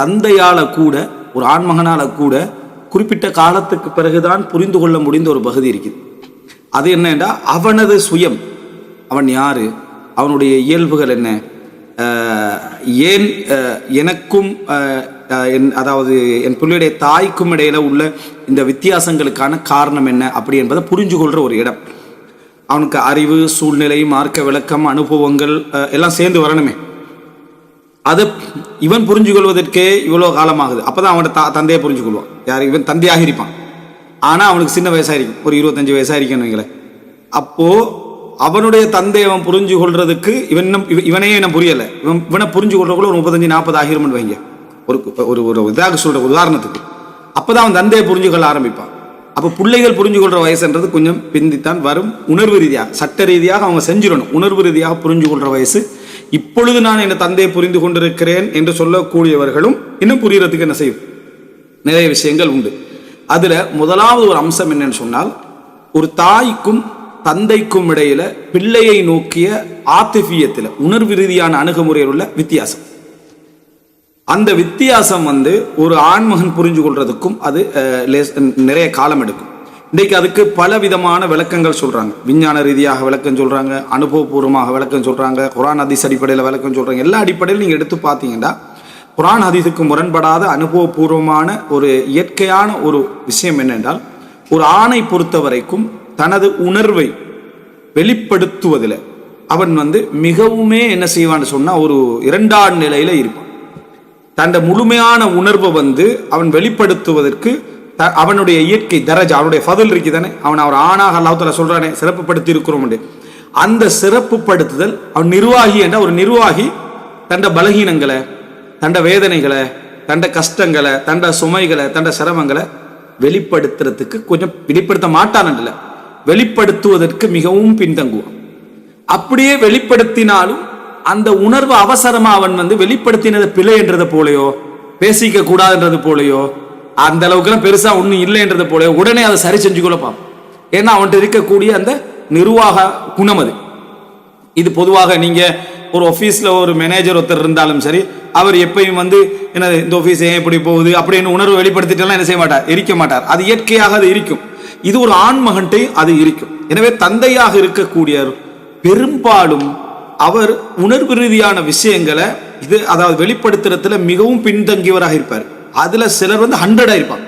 தந்தையால கூட ஒரு ஆண்மகனால கூட குறிப்பிட்ட காலத்துக்கு பிறகுதான் புரிந்து கொள்ள முடிந்த ஒரு பகுதி இருக்குது. அது என்னன்னா, அவனது சுயம், அவன் யாரு, அவனுடைய இயல்புகள் என்ன, ஏன் எனக்கும் அதாவது என் பிள்ளையுடைய தாய்க்கும் இடையில உள்ள இந்த வித்தியாசங்களுக்கான காரணம் என்ன அப்படி என்பதை புரிஞ்சு கொள்ற ஒரு இடம். அவனுக்கு அறிவு, சூழ்நிலை, மார்க்க விளக்கம், அனுபவங்கள் எல்லாம் சேர்ந்து வரணுமே. அதை இவன் புரிஞ்சு கொள்வதற்கே இவ்வளோ காலமாகுது. அப்போதான் அவனோட தந்தையை புரிஞ்சு கொள்வான். யார்? இவன் தந்தையாக இருப்பான், ஆனால் அவனுக்கு சின்ன வயசாக இருக்கும், ஒரு 25 வயசாக இருக்கணும் வைங்களேன். அப்போது அவனுடைய தந்தை அவன் புரிஞ்சு கொள்றதுக்கு இவனையே என்ன புரியலை, இவனை புரிஞ்சு கொள்றதுக்குள்ள ஒரு 35-40 ஆகிரும்னு வைங்க. ஒரு ஒரு இதாக சொல்கிற உதாரணத்துக்கு. அப்போ தான் அவன் தந்தையை புரிஞ்சு கொள்ள ஆரம்பிப்பான். அப்போ பிள்ளைகள் புரிஞ்சு கொள்கிற வயசுன்றது கொஞ்சம் பிந்தித்தான் வரும். உணர்வு ரீதியாக, சட்ட ரீதியாக அவங்க செஞ்சிடணும். உணர்வு ரீதியாக புரிஞ்சு கொள்கிற வயசு. இப்பொழுது நான் என் தந்தையை புரிந்து கொண்டிருக்கிறேன் என்று சொல்லக்கூடியவர்களும் இன்னும் புரியறதுக்கு என்ன செய்யும், நிறைய விஷயங்கள் உண்டு. அதில் முதலாவது ஒரு அம்சம் என்னன்னு சொன்னால், ஒரு தாய்க்கும் தந்தைக்கும் இடையில பிள்ளையை நோக்கிய ஆத்திஃபியத்தில் உணர்வு ரீதியான அணுகுமுறையில் உள்ள வித்தியாசம். அந்த வித்தியாசம் ஒரு ஆண்மகன் புரிஞ்சு கொள்றதுக்கும் அது நிறைய காலம் எடுக்கும். இன்றைக்கு அதுக்கு பல விதமான விளக்கங்கள் சொல்றாங்க. விஞ்ஞான ரீதியாக விளக்கம் சொல்றாங்க, அனுபவபூர்வமாக விளக்கம் சொல்றாங்க, குர்ஆன் ஹதீஸ் அடிப்படையில் விளக்கம் சொல்றாங்க. எல்லா அடிப்படையில் நீங்க எடுத்து பார்த்தீங்கன்னா குர்ஆன் ஹதீஸுக்கு முரண்படாத அனுபவபூர்வமான ஒரு இயற்கையான ஒரு விஷயம் என்னென்றால், ஒரு ஆணை பொறுத்த வரைக்கும் தனது உணர்வை வெளிப்படுத்துவதில் அவன் மிகவுமே என்ன செய்வான்னு சொன்னா, ஒரு இரண்டாம் நிலையில இருப்பான். தன் முழுமையான உணர்வை அவன் வெளிப்படுத்துவதற்கு அவனுடைய இயற்கை தரஜா, அவனுடைய ஃபதுல் இருக்கு தானே, அவன் அவர் ஆணாக அல்லாஹ் தஆலா சொல்றானே சிறப்புப்படுத்தி இருக்கிறோம். அந்த சிறப்புப்படுத்துதல், அவன் நிர்வாகி என்ற ஒரு நிர்வாகி தண்ட பலகீனங்களை, தண்ட வேதனைகளை, தண்ட கஷ்டங்களை, தண்ட சுமைகளை, தண்ட சிரமங்களை வெளிப்படுத்துறதுக்கு கொஞ்சம் வெளிப்படுத்த மாட்டான், வெளிப்படுத்துவதற்கு மிகவும் பின்தங்குவான். அப்படியே வெளிப்படுத்தினாலும் அந்த உணர்வு அவசரமா அவன் வெளிப்படுத்தினது பிழை என்றது போலையோ, பேசிக்க கூடாதுன்றது போலையோ, அந்த அளவுக்கு பெருசா ஒன்றும் இல்லைன்றது போலையோ உடனே அதை சரி செஞ்சு கொள்ளப்பான். ஏன்னா அவன்கிட்ட இருக்கக்கூடிய அந்த நிர்வாக குணம் அது. இது பொதுவாக நீங்க ஒரு ஆஃபீஸ்ல ஒரு மேனேஜர் ஒருத்தர் இருந்தாலும் சரி, அவர் எப்பயும் என்ன இந்த ஆஃபீஸ் ஏன் எப்படி போகுது அப்படின்னு உணர்வு வெளிப்படுத்திட்டெல்லாம் என்ன செய்ய மாட்டார், இருக்க மாட்டார். அது இயற்கையாக அது இருக்கும். இது ஒரு ஆண்மகன்ட்டை அது இருக்கும். எனவே தந்தையாக இருக்கக்கூடிய பெரும்பாலும் அவர் உணர்வு ரீதியான விஷயங்களை அதாவது வெளிப்படுத்துறதுல மிகவும் பின்தங்கியவராக இருப்பார். அதுல சிலர் 100 இருப்பாங்க.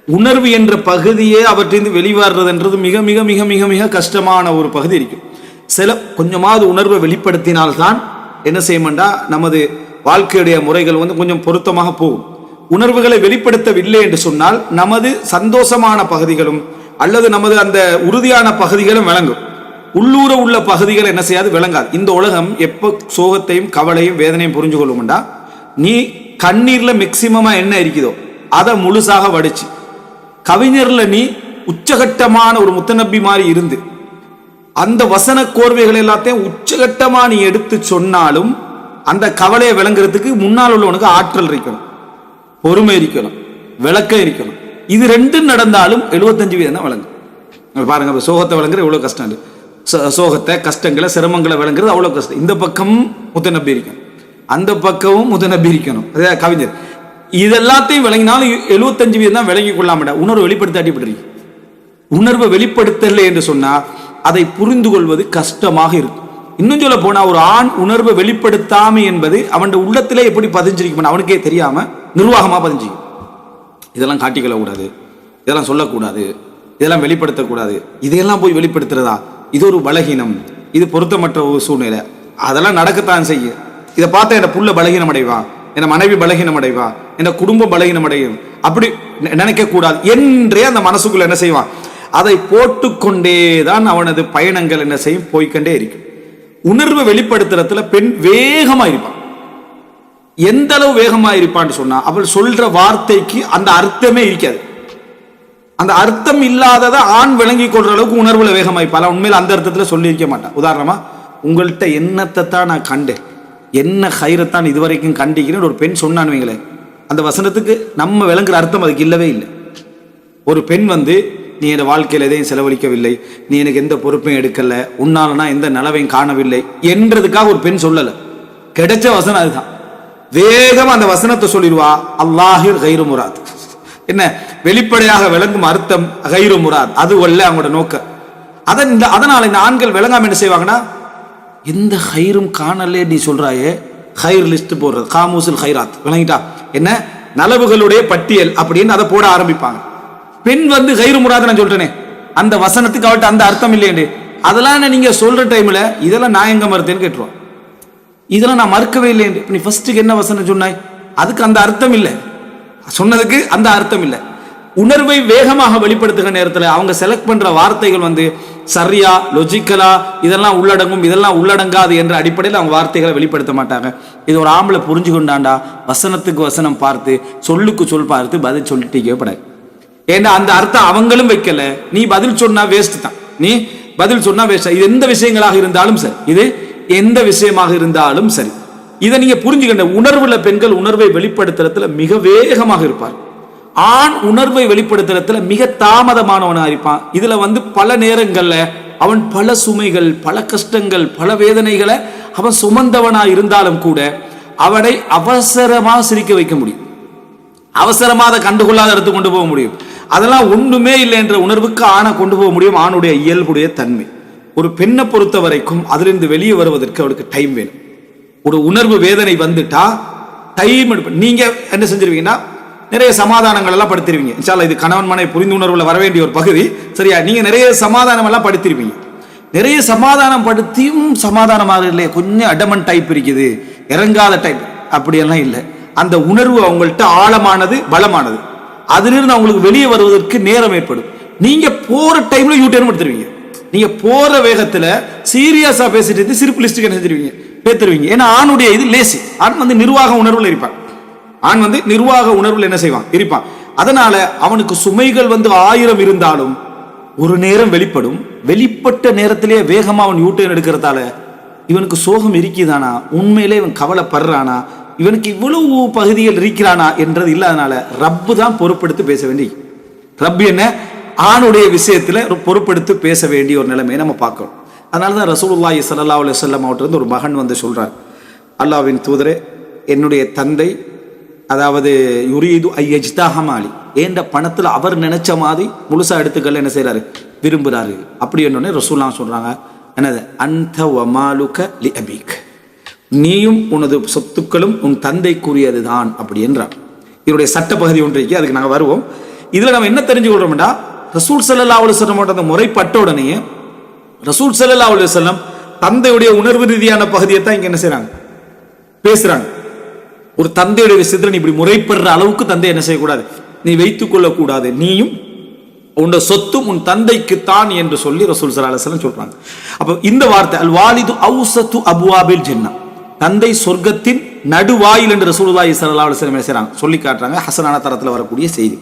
உணர்வு என்ற பகுதியே அவற்றிலிருந்து வெளிவருறதுன்றது மிக மிக மிக மிக மிக கஷ்டமான ஒரு பகுதி இருக்கும். சில கொஞ்சமாவது உணர்வை வெளிப்படுத்தினால்தான் என்ன செய்யமாண்டா நமது வாழ்க்கையுடைய முறைகள் கொஞ்சம் பொருத்தமாக போகும். உணர்வுகளை வெளிப்படுத்தவில்லை என்று சொன்னால் நமது சந்தோஷமான பகுதிகளும் அல்லது நமது அந்த உறுதியான பகுதிகளும் விளங்கும். உள்ளூர உள்ள பகுதிகள் என்ன செய்யாது, விளங்காது. இந்த உலகம் எப்போ சோகத்தையும் கவலையும் வேதனையும் புரிஞ்சு கொள்ளும்டா, நீ கண்ணீர்ல மேக்சிமமா என்ன இருக்குதோ அதை முழுசாக வடிச்சு, கவிஞர்ல நீ உச்சகட்டமான ஒரு முத்தநப்பி மாதிரி இருந்து அந்த வசன கோர்வைகள் எல்லாத்தையும் உச்சகட்டமா நீ எடுத்து சொன்னாலும் அந்த கவலையை விளங்குறதுக்கு முன்னால் உள்ளவனுக்கு ஆற்றல் இருக்கணும், பொறுமை இருக்கணும், விளக்கம் இருக்கணும். இது ரெண்டும் நடந்தாலும் 75% தான் விளங்கும். பாருங்க, சோகத்தை விளங்குற எவ்வளவு கஷ்டம், சோகத்தை கஷ்டங்களை சிரமங்களை விளங்குறது அவ்வளவு கஷ்டம். இந்த பக்கமும் முத்தநப்பி இருக்கணும், அந்த பக்கமும் முத்தநப்பி இருக்கணும், அதே கவிஞர். இதெல்லாத்தையும் விளங்கினாலும் 75% தான் விளங்கி கொள்ளாம உணர்வு வெளிப்படுத்தாட்டிப்பட்டிருக்கு. உணர்வை வெளிப்படுத்தலை என்று சொன்னா அதை புரிந்து கொள்வது கஷ்டமாக இருக்கும். இன்னும் சொல்ல போனா, ஒரு ஆண் உணர்வை வெளிப்படுத்தாமை என்பது அவன் உள்ளத்திலே எப்படி பதிஞ்சிருக்கும் அவனுக்கே தெரியாம நிர்வாகமா பதிஞ்சிக்கும். இதெல்லாம் காட்டிக்கொள்ள கூடாது, இதெல்லாம் சொல்லக்கூடாது, இதெல்லாம் வெளிப்படுத்தக்கூடாது, இதையெல்லாம் போய் வெளிப்படுத்துறதா, இது ஒரு பலகீனம், இது பொருத்தமற்ற ஒரு சூழ்நிலை, அதெல்லாம் நடக்கத்தான் செய்ய. இதை பார்த்தா என் புள்ள பலகீனம் அடைவான், என் மனைவி பலகீனம் அடைவா, என் குடும்பம் பலகீனம் அடையும், அப்படி நினைக்க கூடாது என்றே அந்த மனசுக்குள்ள என்ன செய்வான், அதை போட்டுக்கொண்டேதான் அவனது பயணங்கள் என்ன செய்யும், போய்கொண்டே இருக்கும். உணர்வை வெளிப்படுத்துறதுல பெண் வேகமா இருப்பான். எந்த அளவு வேகமா இருப்பான்னு சொன்னா, அவள் சொல்ற வார்த்தைக்கு அந்த அர்த்தமே இருக்காது. அந்த அர்த்தம் இல்லாததை ஆண் விளங்கி கொள்ற அளவுக்கு உணர்வுல வேகமாய்ப்பாள். உண்மையில அந்த அர்த்தத்துல சொல்லி இருக்க மாட்டான். உதாரணமா, உங்கள்கிட்ட என்னத்தை தான் நான் கண்டேன், என்ன ஹைரத்தான் இதுவரைக்கும் கண்டிக்கிறேன்னு ஒரு பெண் சொன்னான்னு வைங்களேன், அந்த வசனத்துக்கு நம்ம விளங்குற அர்த்தம் அதுக்கு இல்லவே இல்லை. ஒரு பெண் நீ என் வாழ்க்கையில் எதையும் செலவழிக்கவில்லை, நீ எனக்கு எந்த பொறுப்பையும் எடுக்கல, உன்னால நான் எந்த நலவையும் காணவில்லை என்றதுக்காக ஒரு பெண் சொல்லலை. கிடைச்ச வசனம் அதுதான். வேகமா அந்த வசனத்தை சொல்லிடுவா, அல்லாஹிர் கைரு முராத். என்ன வெளிப்படையாக விளங்கும் அர்த்தம் கைரு முராத், அது அல்ல அவங்களோட நோக்கம். அதனால இந்த ஆண்கள் விளங்காம என்ன செய்வாங்கன்னா, எந்த ஹைரும் காணலே நீ சொல்றாயே, ஹைர் லிஸ்ட் போடுறது, காமூசுல் ஹைராத், விளங்கிட்டா என்ன நலவுகளுடைய பட்டியல் அப்படின்னு அதை போட ஆரம்பிப்பாங்க. பெண் வந்து கைரு முராத் நான் சொல்றேனே, அந்த வசனத்துக்கு அவள்கிட்ட அந்த அர்த்தம் இல்லையே, அதெல்லாம் நீங்க சொல்ற டைம்ல இதெல்லாம் நான் எங்க மறுத்தேன்னு கேட்டுருவான். இதெல்லாம் நான் மறுக்கவே இல்லை. நீ ஃபர்ஸ்ட்டுக்கு என்ன வசனம் சொன்னாய், அதுக்கு அந்த அர்த்தம் இல்லை, சொன்னதுக்கு அந்த அர்த்தம் இல்லை. உணர்வை வேகமாக வெளிப்படுத்துகிற நேரத்தில் அவங்க செலக்ட் பண்ற வார்த்தைகள் வந்து சரியா லொஜிக்கலா இதெல்லாம் உள்ளடங்கும் இதெல்லாம் உள்ளடங்காது என்ற அடிப்படையில் அவங்க வார்த்தைகளை வெளிப்படுத்த மாட்டாங்க. இது ஒரு ஆம்பளை புரிஞ்சு கொண்டாண்டா வசனத்துக்கு வசனம் பார்த்து சொல்லுக்கு சொல் பார்த்து பதில் சொல்லிட்டே படாது. ஏன்னா அந்த அர்த்தம் அவங்களும் வைக்கல, நீ பதில் சொன்னா வேஸ்ட் தான், நீ பதில் சொன்னா வேஸ்ட். இது எந்த விஷயங்களாக இருந்தாலும் சரி, இது எந்த விஷயமாக இருந்தாலும் சரி, இதை நீங்க புரிஞ்சுக்கின்ற உணர்வுல பெண்கள் உணர்வை வெளிப்படுத்துறதுல மிக வேகமாக இருப்பார். ஆண் உணர்வை வெளிப்படுத்துறதுல மிக தாமதமானவனா இருப்பான். இதுல வந்து பல நேரங்கள்ல அவன் பல சுமைகள் பல கஷ்டங்கள் பல வேதனைகளை அவன் சுமந்தவனா இருந்தாலும் கூட அவனை அவசரமா சிரிக்க வைக்க முடியும், அவசரமா அதை கண்டுகொள்ளாத இடத்துக்கு கொண்டு போக முடியும். அதெல்லாம் ஒண்ணுமே இல்லை என்ற உணர்வுக்கு ஆணை கொண்டு போக முடியும். ஆணுடைய இயல்புடைய தன்மை. ஒரு பெண்ணை பொறுத்த வரைக்கும் அதிலிருந்து வெளியே வருவதற்கு அவளுக்கு டைம் வேணும். ஒரு உணர்வு வேதனை வந்துட்டா டைம் எடுப்ப. நீங்க என்ன செஞ்சிருவீங்கன்னா நிறைய சமாதானங்கள் எல்லாம் படுத்திருவீங்க. இன்ஷால்லா இது கணவன் மனை புரிந்து உணர்வுல வர வேண்டிய ஒரு பகுதி, சரியா? நீங்க நிறைய சமாதானம் எல்லாம் படுத்திருப்பீங்க. நிறைய சமாதானம் படுத்தியும் சமாதானமாக இல்லை, கொஞ்சம் அடமன் டைப் இருக்குது, இறங்காத டைப் அப்படியெல்லாம் இல்லை. அந்த உணர்வு அவங்கள்ட்ட ஆழமானது பலமானது. அதிலிருந்து அவங்களுக்கு வெளியே வருவதற்கு நேரம் ஏற்படும். நீங்க போற டைம்ல யூட்டர்ன் எடுத்துருவீங்க. நீங்க போற வேகத்துல சீரியஸா பேசிட்டு சிரிப்பு லிஸ்ட்டுக்கு என்ன செஞ்சிருவீங்க, பேத்துருவீங்க. ஏன்னா ஆணுடைய இது லேசி. ஆண் வந்து நிர்வாக உணர்வுல இருப்பான். ஆண் வந்து நிர்வாக உணர்வுல என்ன செய்வான், இருப்பான். அதனால அவனுக்கு சுமைகள் வந்து 1000 இருந்தாலும் ஒரு நேரம் வெளிப்படும். வெளிப்பட்ட நேரத்திலேயே வேகமா அவன் யூட்டர்ன் எடுக்கிறதால இவனுக்கு சோகம் இருக்குதானா, உண்மையிலே இவன் கவலைப்படுறானா, இவனுக்கு இவ்வளவு பகுதிகள் இருக்கிறானா என்றது இல்லாதனால ரப்பு தான் பொறுப்பெடுத்து பேச வேண்டி. ரப்பு என்ன ஆணுடைய விஷயத்துல பொறுப்பெடுத்து பேச வேண்டிய ஒரு நிலைமையை நம்ம பார்க்கணும். அதனாலதான் ரசூலுல்லாஹி ஸல்லல்லாஹு அலைஹி வஸல்லம் அவர்கிட்ட ஒரு மகன் வந்து சொல்றார், அல்லாஹ்வின் தூதரே, என்னுடைய தந்தை அதாவது யுரீது ஐயஜ்தாஹமாலி, ஏண்ட பணத்துல அவர் நினைச்ச மாதிரி முழுசா எடுத்துக்கல என்ன செய்யறாரு, விரும்புறாரு. அப்படி என்னன்னே ரசூலுல்லாஹ் சொல்றாங்க, என்னது அன்த வமாலுக லி அபீக், நீயும் உனது சொத்துக்களும் உன் தந்தைக்குரியது தான் அப்படி என்றார். இதனுடைய சட்ட பகுதி ஒன்று இருக்கு, அதுக்கு நாங்கள் வருவோம். இதுல நம்ம என்ன தெரிஞ்சு கொள்றோம்டா, ரசூல் ஸல்லல்லாஹு அலைஹி வஸல்லம் அந்த முறைப்பட்ட உடனே ரசூல் ஸல்லல்லாஹு அலைஹி வஸல்லம் தந்தையுடைய உணர்வு ரீதியான பகுதியை தான் இங்க என்ன செய்யறாங்க, பேசுறாங்க. ஒரு தந்தையுடைய விஷயத்துல நீ இப்படி முறைப்படுற அளவுக்கு தந்தை என்ன செய்யக்கூடாது, நீ வைத்துக் கொள்ளக்கூடாது, நீயும் உன் சொத்தும் உன் தந்தைக்கு தான் என்று சொல்லி ரசூல் ஸல்லல்லாஹு அலைஹி வஸல்லம் சொல்றாங்க. அப்ப இந்த வார்த்தை அல் வாலிது அவ்ஸத்து அப்வாபில் ஜன்னah, தந்தை சொர்க்கத்தின் நடுவாயில் என்று ரசூலுல்லாஹி ஸல்லல்லாஹு அலைஹி வஸல்லம் பேசுறாங்க, சொல்லி காட்டுறாங்க. ஹசனான தரத்தில் வரக்கூடிய செய்தி.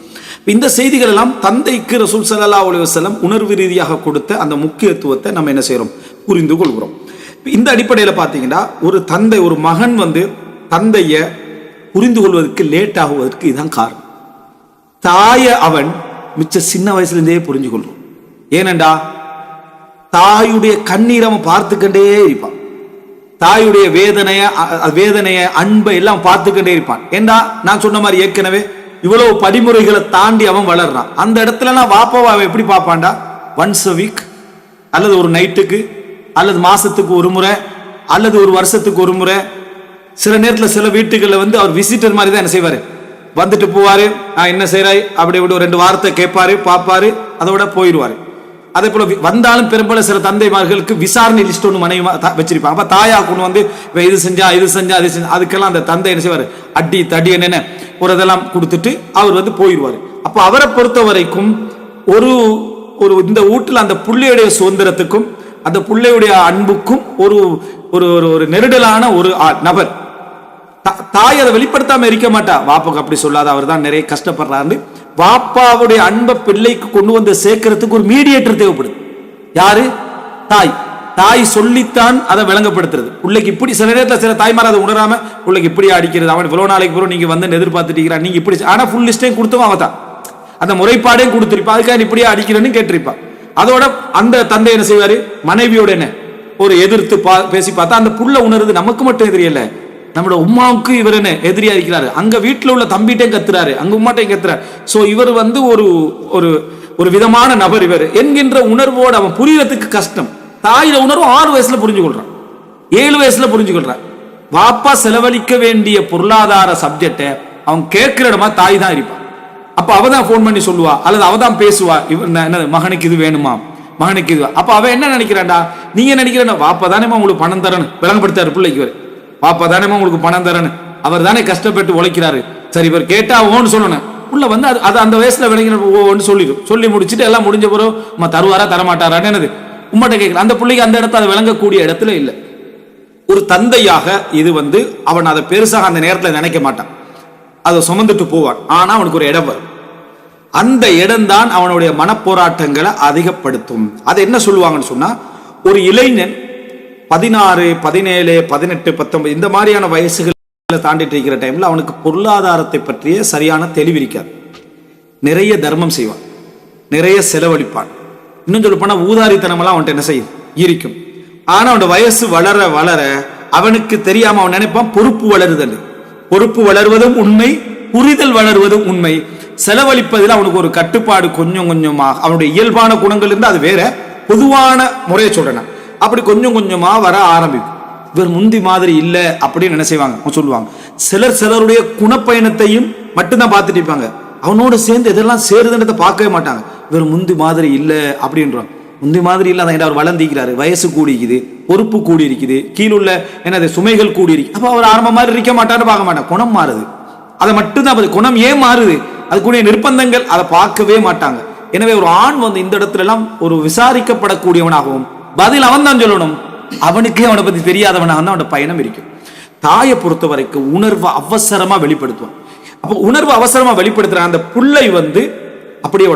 இந்த செய்திகள் எல்லாம் தந்தைக்கு ரசூல் ஸல்லல்லாஹு அலைஹி வஸல்லம் உணர்வு ரீதியாக கொடுத்த அந்த முக்கியத்துவத்தை நம்ம என்ன செய்யறோம், புரிந்து கொள்கிறோம். இந்த அடிப்படையில் பார்த்தீங்கன்னா ஒரு தந்தை ஒரு மகன் வந்து தந்தையை புரிந்து கொள்வதற்கு லேட் ஆகுவதற்கு இதுதான் காரணம். தாய அவன் மிச்ச சின்ன வயசுலேருந்தே புரிஞ்சு கொள்றோம். ஏனென்றா தாயுடைய கண்ணீரை அவன் பார்த்துக்கண்டே இருப்பான், தாயுடைய வேதனைய அன்பை எல்லாம் பார்த்துக்கிட்டே இருப்பான். ஏண்டா நான் சொன்ன மாதிரி ஏற்கனவே இவ்வளவு படிமுறைகளை தாண்டி அவன் வளர்றான். அந்த இடத்துல நான் வாப்பாவை அவன் எப்படி பார்ப்பான்டா, ஒன்ஸ் அ வீக் அல்லது ஒரு நைட்டுக்கு அல்லது மாசத்துக்கு ஒரு முறை அல்லது ஒரு வருஷத்துக்கு ஒரு முறை, சில நேரத்தில் சில வீட்டுகளில் வந்து அவர் விசிட்டர் மாதிரி தான் என்ன செய்வாரு, வந்துட்டு போவாரு, நான் என்ன செய்யறாய் அப்படி இப்படி ஒரு 2 வார்த்தை கேட்பாரு பார்ப்பாரு, அதோட போயிடுவாரு. அதே போல வந்தாலும் பெரும்பாலும் சில தந்தைமார்களுக்கு விசாரணை லிஸ்ட் ஒன்று மனைவி வச்சிருப்பாங்க. அப்ப தாயா கொண்டு வந்து இது செஞ்சா இது செஞ்சா அது செஞ்சா, அதுக்கெல்லாம் அந்த தந்தை என்ன செய்வாரு, அடி தடி என்ன ஒரு இதெல்லாம் கொடுத்துட்டு அவர் வந்து போயிடுவாரு. அப்ப அவரை பொறுத்த வரைக்கும் ஒரு ஒரு இந்த வீட்டில் அந்த பிள்ளையுடைய சுதந்திரத்துக்கும் அந்த பிள்ளையுடைய அன்புக்கும் ஒரு ஒரு ஒரு நெருடலான ஒரு நபர். தாய் அதை வெளிப்படுத்தாம இருக்க மாட்டா, வாப்பாக்கு அப்படி சொல்லாத, அவர் தான் நிறைய கஷ்டப்படுறாரு. வாப்பாவுடைய அன்பை பிள்ளைக்கு கொண்டு வந்து சேர்க்கறதுக்கு ஒரு மீடியேட்டர் தேவைப்படுது. யாரு, தாய். தாய் சொல்லித்தான் அதை விளங்கப்படுத்துறது. பிள்ளைக்கு இப்படி சில நேரத்தில் சில தாய்மார் அதை உணராம பிள்ளைக்கு இப்படி அடிக்கிறது, அவன் இவ்வளவு நாளைக்கு பிறகு நீங்க வந்து எதிர்பார்த்துட்டீங்களா, நீங்க இப்படி, ஆனா ஃபுல் லிஸ்டையும் கொடுத்தவன் அவன் தான், அந்த முறைப்பாடையும் கொடுத்திருப்பா, அதுக்காக இப்படியே அடிக்கிறேன்னு கேட்டிருப்பான். அதோட அந்த தந்தை என்ன செய்வாரு, மனைவியோட என்ன ஒரு எதிர்த்து பேசி பார்த்தா அந்த புள்ள உணர்றது நமக்கு மட்டும் தெரியல, நம்மளோட உமாவுக்கு இவர் என்ன எதிரியா இருக்கிறாரு, அங்க வீட்டுல உள்ள தம்பிட்டையும் கத்துறாரு, அங்க உமாட்டையும் கத்துறாரு. சோ இவர் வந்து ஒரு ஒரு ஒரு விதமான நபர் இவர் என்கின்ற உணர்வோடு அவன் புரியறதுக்கு கஷ்டம். தாயில உணர்வு 6 வயசுல புரிஞ்சு கொள்றான், 7 வயசுல புரிஞ்சு கொள்றான். வாப்பா செலவழிக்க வேண்டிய பொருளாதார சப்ஜெக்ட அவன் கேட்கிற இடமா தாய் தான் இருப்பான். அப்ப அவ தான் போன் பண்ணி சொல்லுவா அல்லது அவ தான் பேசுவா, என்ன மகனுக்கு இது வேணுமா, மகனுக்கு இது. அப்ப அவ என்ன நினைக்கிறான்டா, நீங்க நினைக்கிறா வாப்பா தானேமா உங்களுக்கு பணம் தரணும், விளங்கப்படுத்தாரு பிள்ளைக்கு. வாப்பா தானேமா உங்களுக்கு பணம் தரணும், அவர் தானே கஷ்டப்பட்டு உழைக்கிறாரு, சரி இவர் கேட்டா ஓன்னு சொல்லணும். உள்ள வந்து அது அந்த வயசுல விளங்கின ஓன்னு சொல்லிடும். சொல்லி முடிச்சுட்டு எல்லாம் முடிஞ்ச பிறகு அம்மா தருவாரா தரமாட்டாரான்னு என்னது உம்மட்ட கேட்கல. அந்த பிள்ளைக்கு அந்த இடத்துல அதை விளங்கக்கூடிய இடத்துல இல்லை. ஒரு தந்தையாக இது வந்து அவன் அதை பெருசாக அந்த நேரத்தில் நினைக்க மாட்டான், அதை சுமந்துட்டு போவான். ஆனா அவனுக்கு ஒரு இடம் வரும், அந்த இடம் தான் அவனுடைய மனப்போராட்டங்களை அதிகப்படுத்தும். அது என்ன சொல்லுவாங்கன்னு சொன்னா, ஒரு இளைஞன் 16, 17, 18, 19 இந்த மாதிரியான வயசுகள் தாண்டிட்டு இருக்கிற டைம்ல அவனுக்கு பொருளாதாரத்தை பற்றிய சரியான தெளிவிருக்காது. நிறைய தர்மம் செய்வான், நிறைய செலவழிப்பான். இன்னும் சொல்ல போனா ஊதாரித்தனமெல்லாம் அவன்கிட்ட என்ன செய்யும் இருக்கும். ஆனா அவனோட வயசு வளர வளர அவனுக்கு தெரியாம அவன் நினைப்பான் பொறுப்பு வளருதல். பொறுப்பு வளர்வதும் உண்மை, புரிதல் வளர்வதும் உண்மை. செலவழிப்பதில் அவனுக்கு ஒரு கட்டுப்பாடு கொஞ்சம் கொஞ்சமாக, அவனுடைய இயல்பான குணங்கள் இருந்து அது வேற, பொதுவான முறையை சொல்றேன். அப்படி கொஞ்சம் கொஞ்சமா வர ஆரம்பிக்கும். இவர் முந்தி மாதிரி இல்ல அப்படின்னு என்ன செய்வாங்க சொல்லுவாங்க. சிலருடைய குணப்பயணத்தையும் மட்டும்தான் பார்த்துட்டு இருப்பாங்க, அவனோட சேர்ந்து எதெல்லாம் சேருதுன்றதை பார்க்கவே மாட்டாங்க. இவர் முந்தி மாதிரி இல்ல அப்படின்றான். முந்தி மாதிரி இல்ல, அதான் அவர் வளர்ந்திக்கிறாரு, வயசு கூடிக்குது, பொறுப்பு கூடி இருக்குது, கீழுள்ள என்னது சுமைகள் கூடி இருக்கு. அப்ப அவர் ஆரம்ப மாதிரி இருக்க மாட்டான்னு பார்க்க மாட்டாங்க. குணம் மாறுது, அதை மட்டும்தான். குணம் ஏன் மாறுது, அதுக்குரிய நிர்பந்தங்கள் அதை பார்க்கவே மாட்டாங்க. எனவே ஒரு ஆண் வந்து இந்த இடத்துல எல்லாம் ஒரு விசாரிக்கப்படக்கூடியவனாகவும் பதில் அவன் தான் சொல்லணும். அவனுக்கே அவனை பத்தி தெரியாதவனாக தான் அவனோட பயணம் இருக்கும். தாயை பொறுத்த வரைக்கும் உணர்வை அவசரமா வெளிப்படுத்துவான். அப்போ உணர்வு அவசரமா வெளிப்படுத்துற அந்த புள்ளை வந்து அப்படியே